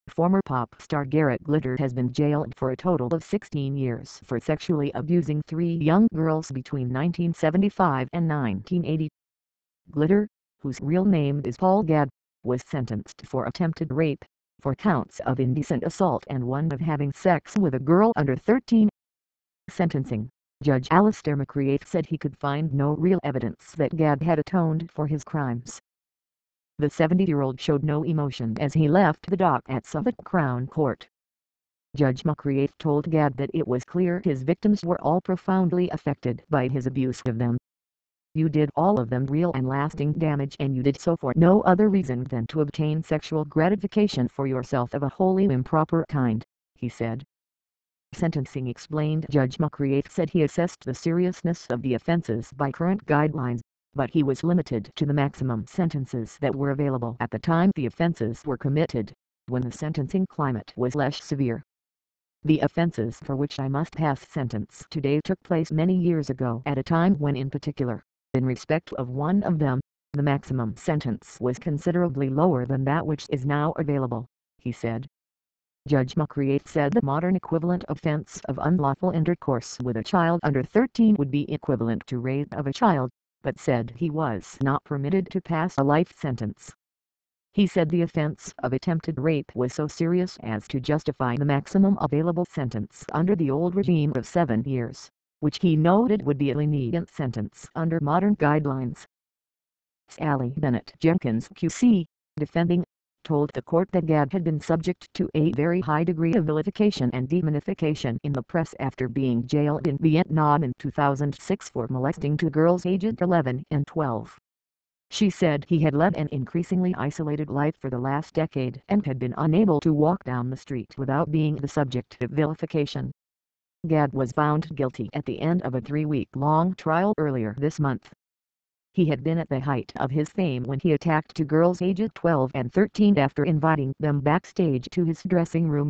Former pop star Garrett Glitter has been jailed for a total of 16 years for sexually abusing 3 young girls between 1975 and 1980. Glitter, whose real name is Paul Gadd, was sentenced for attempted rape, 4 counts of indecent assault and 1 of having sex with a girl under 13. Sentencing, Judge Alistair McCreath said he could find no real evidence that Gadd had atoned for his crimes. The 70-year-old showed no emotion as he left the dock at Suffolk Crown Court. Judge McCreath told Gadd that it was clear his victims were all profoundly affected by his abuse of them. "You did all of them real and lasting damage, and you did so for no other reason than to obtain sexual gratification for yourself of a wholly improper kind," he said. Sentencing explained. Judge McCreath said he assessed the seriousness of the offenses by current guidelines, but he was limited to the maximum sentences that were available at the time the offenses were committed, when the sentencing climate was less severe. "The offenses for which I must pass sentence today took place many years ago at a time when, in particular, in respect of one of them, the maximum sentence was considerably lower than that which is now available," he said. Judge McCreath said the modern equivalent offense of unlawful intercourse with a child under 13 would be equivalent to rape of a child, but said he was not permitted to pass a life sentence. He said the offense of attempted rape was so serious as to justify the maximum available sentence under the old regime of 7 years, which he noted would be a lenient sentence under modern guidelines. Sally Bennett Jenkins QC, defending, told the court that Gadd had been subject to a very high degree of vilification and demonification in the press after being jailed in Vietnam in 2006 for molesting 2 girls aged 11 and 12. She said he had led an increasingly isolated life for the last decade and had been unable to walk down the street without being the subject of vilification. Gadd was found guilty at the end of a 3-week-long trial earlier this month. He had been at the height of his fame when he attacked 2 girls aged 12 and 13 after inviting them backstage to his dressing room.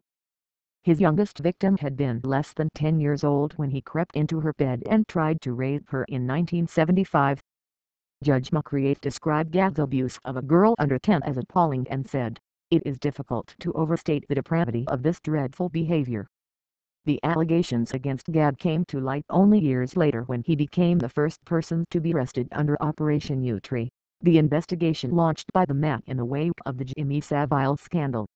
His youngest victim had been less than 10 years old when he crept into her bed and tried to rape her in 1975. Judge McCreath described Gadd's abuse of a girl under 10 as appalling and said, "It is difficult to overstate the depravity of this dreadful behavior." The allegations against Gadd came to light only years later when he became the first person to be arrested under Operation Yewtree, the investigation launched by the Met in the wake of the Jimmy Savile scandal.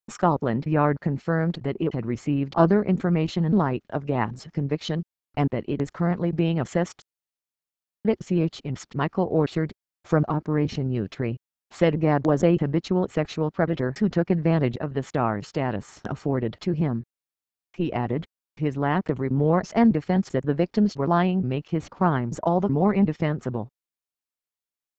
Scotland Yard confirmed that it had received other information in light of Gadd's conviction, and that it is currently being assessed. Michael Orchard, from Operation Yewtree, said Gadd was a habitual sexual predator who took advantage of the star status afforded to him. He added, "His lack of remorse and defense that the victims were lying make his crimes all the more indefensible."